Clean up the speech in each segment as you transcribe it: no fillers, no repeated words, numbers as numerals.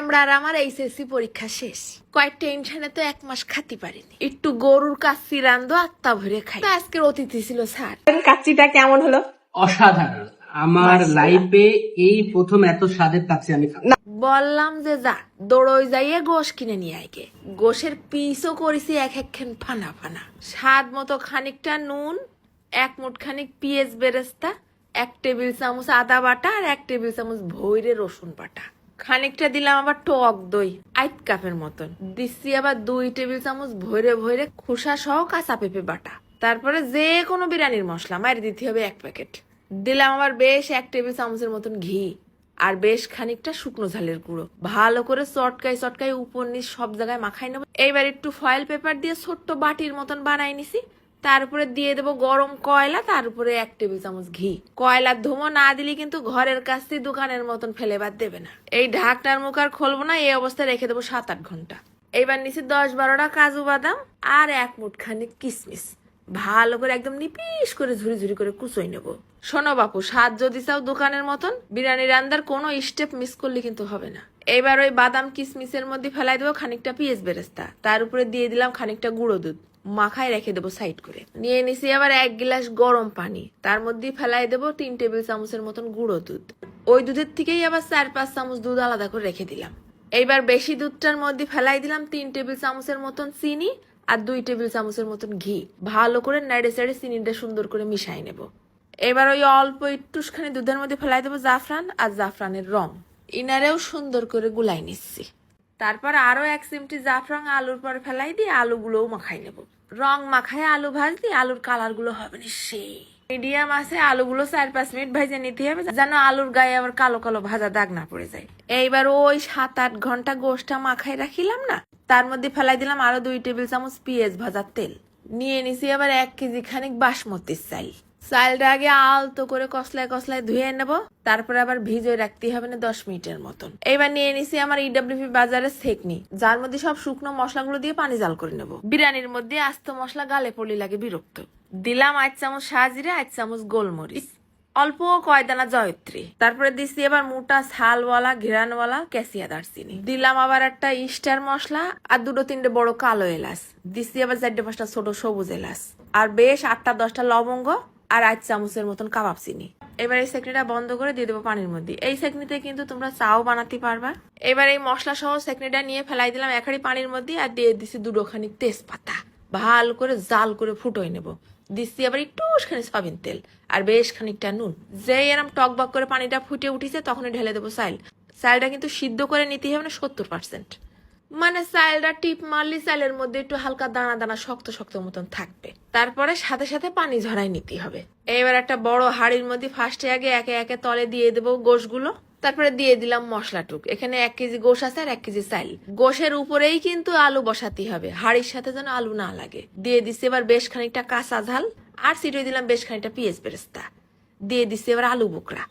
আমরা আর আমার এইচএসসি পরীক্ষা শেষ। কয়েক টেনশনে তো 1 মাস খাতি পারিনি। একটু গরুর কাচ্চি রান্ধো আত্মা ভরে খাই। আজকের অতিথি ছিল স্যার। কাচ্চিটা কেমন হলো? অসাধারণ। আমার লাইফে এই প্রথম এত স্বাদের কাচ্চি আমি বললাম যে যা দৌড়ই যাইয়ে গোশ কিনে নিয়ে আইকে। গোশের পিসও করেছি এক একখান ফানা ফানা। স্বাদ মতো খানিকটা নুন, 1 মুঠ খানিক পেঁয়াজ বেরেস্তা, 1 টেবিল চামচ আদা বাটা আর 1 টেবিল চামচ ভইরে রসুন বাটা। খানিকটা দিলাম আবার টক দই 8 কাপের মতন। দিচ্ছি আবার 2 টেবিল চামচ ভইরে ভইরে খোসা সহ কাঁচা পেঁপে বাটা। তারপরে যে কোনো বিরিয়ানির মশলা মারি দিতে হবে 1 প্যাকেট। দিলাম আবার বেশ 1 টেবিল চামচের মতন ঘি আর বেশ খানিকটা শুকনো ঝালের গুঁড়ো। ভালো করে চটকাই উপর নিচ সব জায়গায় মাখাই নেবো। এইবার একটু ফয়েল পেপার দিয়ে ছোট্ট বাটির মতন বানাই নিছি। তার উপরে দিয়ে দেবো গরম কয়লা, তার উপরে 1 টেবিল চামচ ঘি। কয়লার ধুমো না দিলে কিন্তু ঘরের কাছে দোকানের মতন ফেলে বাদ দেবে না। এই ঢাকনার মুখ আর খুলবো না, এই অবস্থায় রেখে দেবো 7-8 ঘন্টা। এইবার নিচে 10-12টা কাজু বাদাম আর 1 মুঠ খানিক কিশমিশ ভালো করে একদম নিপিস করে ঝুরি ঝুরি করে কুচোই নেবো। শোনো বাপু, স্বাদ যদি চাও দোকানের মতন, বিরিয়ানি রান্নার কোনো স্টেপ মিস করলে কিন্তু হবে না। এবার ওই বাদাম কিশমিশের মধ্যে ফেলাই দেবো খানিকটা পেঁয়াজ বেরেস্তা, তার উপরে দিয়ে দিলাম খানিকটা গুঁড়ো দুধ, মাখায় রেখে দেবো সাইড করে। নিয়ে নিছি আবার 1 গ্লাস গরম পানি, তার মধ্যে ফেলাই দেবো 3 টেবিল চামচের মতন গুঁড়ো দুধ। ওই দুধের থেকেই আবার 4-5 চামচ দুধ আলাদা করে রেখে দিলাম। এইবার বেশি দুধটার মধ্যে ফেলাই দিলাম 3 টেবিল চামচের মতন চিনি আর 2 টেবিল চামচের মতন ঘি। ভালো করে নেড়ে চেড়ে চিনিটা সুন্দর করে মিশাই নেব। এবার ওই অল্প একটুখানি দুধের মধ্যে ফেলাই দেবো জাফরান আর জাফরানের রং। ইনারেও সুন্দর করে গুলাই নিচ্ছি। তারপর আরো 1 চিমটি জাফরান আলুর পর ফেলাই দিয়ে আলুগুলোও মাখাই নেব। রং মাখায় আলু ভাজতে আলুর কালার গুলো হবে না সেই। মিডিয়াম আছে আলুগুলো 4-5 মিনিট ভেজে নিতে হবে, যেন আলুর গায়ে আবার কালো কালো ভাজা দাগ না পড়ে যায়। এইবার ওই 7-8 ঘন্টা গোশটা মাখাই রাখিলাম না, তার মধ্যে ফেলাই দিলাম আরো 2 টেবিল চামচ পেঁয়াজ ভাজার তেল। নিয়ে নিছি আবার 1 কেজি খানিক বাসমতি চাল। চালটা আগে আলতো করে কসলায় ধুয়ে নেব, তারপরে আবার ভিজিয়ে রাখতে হবে না 10 মিনিটের মতন। এবার নিয়ে নিছি আমার ইডব্লিউপি বাজারের ছেঁকনি, যার মধ্যে সব শুকনো মশলাগুলো দিয়ে পানি জাল করে নেব। বিরিয়ানির মধ্যে আস্ত মশলা গালে পড়লে লাগে বিরক্ত। দিলাম 8 চামচ সাজিরা, 8 চামচ গোলমরিচ, অল্প কয় দানা জয়ত্রী। তারপরে দিচ্ছি এবার মোটা ছালওয়ালা ঘিরানওয়ালা ক্যাসিয়া দারচিনি। দিলাম আবার একটা স্টার মশলা আর 2-3টে বড় কালো এলাচ। দিচ্ছি আবার 4-5টা ছোট সবুজ এলাচ আর বেশ 8-10টা লবঙ্গ আর 8 চামচের মতন কাবাব চিনি। এবার এই সেকনিটা বন্ধ করে দিয়ে দেবো পানির মধ্যে। এই সেকনিতে কিন্তু তোমরা চাও বানাতে পারবা। এবার এই মশলা সহ সেকনিটা নিয়ে ফেলাই দিলাম 1 হাঁড়ি পানির মধ্যে আর দিয়ে দিচ্ছি 2 খানিক তেজপাতা। ভালো করে জাল করে ফুটোই নেব। দিচ্ছি আবার একটুখানি সয়াবিন তেল আর বেশ খানিকটা নুন। যেই এরম টকবক করে পানিটা ফুটে উঠেছে তখনই ঢেলে দেবো চাল। চালটা কিন্তু সিদ্ধ করে নিতে হবে না 70%। মানে চালটা টিপ মারলে চালের মধ্যে একটু হালকা দানা দানা শক্ত শক্ত মতন থাকবে। তারপরে সাথে সাথে পানি ঝরাই নিতে হবে। এবার একটা বড় হাঁড়ির মধ্যে ফার্স্টে আগে একে একে তলে দিয়ে দেবো গোশগুলো, তারপরে দিয়ে দিলাম মশলাটুক। এখানে 1 কেজি গোশ আছে আর 1 কেজি চাল। গোশের উপরেই কিন্তু আলু বসাতে হবে, হাঁড়ির সাথে যেন আলু না লাগে। দিয়ে দিচ্ছি এবার বেশ খানিকটা কাঁচা ঝাল আর ছিটিয়ে দিলাম বেশ খানিকটা পেঁয়াজ বেরেস্তা। দিয়ে দিচ্ছি এবার আলু বোকরা।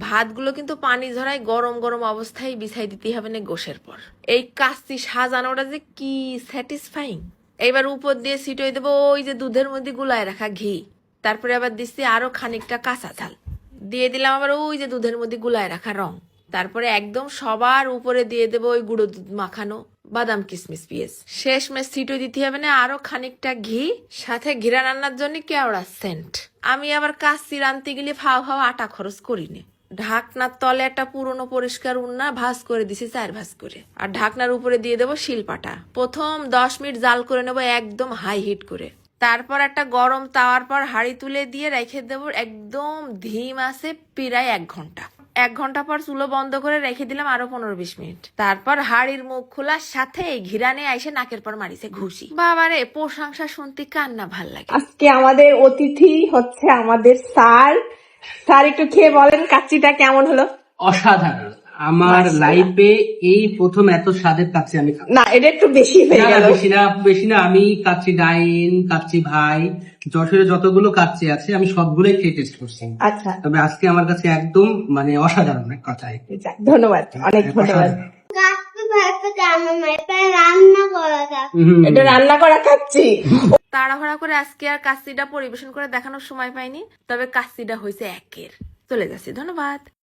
ভাতগুলো কিন্তু পানি ঝরাই গরম গরম অবস্থায় বিছাই দিতে হবে না গোশের পর। এই কাচ্চি সাজানোটা যে কি স্যাটিসফাইং। এবার উপর দিয়ে ছিটিয়ে দেবো ওই যে দুধের মধ্যে গুলায় রাখা ঘি। তারপরে আবার দিচ্ছি আরো খানিকটা কাঁচা ঝাল। দিয়ে দিলাম আবার ওই যে দুধের মধ্যে গুলায় রাখা রং। তারপরে একদম সবার উপরে দিয়ে দেবো ওই গুঁড়ো দুধ মাখানো বাদাম কিশমিশ পেঁয়াজ। শেষমেশ ছিটিয়ে দিতে হবে না আরো খানিকটা ঘি, সাথে ঘিরা রান্নার জন্য কেওড়া সেন্ট। আমি আবার কাচ্চি রাঁধতে গেলে ফাও আটা খরচ করিনি। ঢাকনার তলে একটা পুরনো পরিষ্কার উন্না ভাঁজ করে দিছি 4 ভাঁজ করে, আর ঢাকনার উপরে দিয়ে দেবো শিলপাটা। প্রথম 10 মিনিট জাল করে নেবো একদম হাই হিট করে। তারপর একটা গরম তাওয়ার পর হাঁড়ি তুলে দিয়ে রেখে দেবো একদম ধিম আছে প্রায় 1 ঘন্টা। 1 ঘন্টা পর চুলো বন্ধ করে রেখে দিলাম আরো 15-20 মিনিট। তারপর হাঁড়ির মুখ খোলার সাথে ঘিরানে আইসে নাকের পর মারিছে ঘুষি। বাবারে, প্রশংসা শুনতে কান্না ভাল লাগে। আজকে আমাদের অতিথি হচ্ছে আমাদের স্যার। স্যার একটু খেয়ে বলেন কাচ্চিটা কেমন হলো? অসাধারণ। আমার লাইফে এই প্রথম এত স্বাদের কাচ্চি আমি খাবো। না, এটা একটু বেশি হয়ে গেল। বেশি না। আমি কাচ্চি ডাইন, কাচ্চি ভাই, যশোরে যতগুলো কাচ্চি আছে আমি সবগুলোই খেয়ে টেস্ট করছি। আচ্ছা, তবে আজকে আমার কাছে একদম মানে অসাধারণ এক কথায়। ধন্যবাদ, অনেক ধন্যবাদ। এটা রান্না করা কাচ্চি। তাড়াহুড়া করে আজকে আর কাচ্চিটা পরিবেশন করে দেখানোর সময় পাইনি, তবে কাচ্চিটা হয়েছে একের। চলে যাচ্ছি, ধন্যবাদ।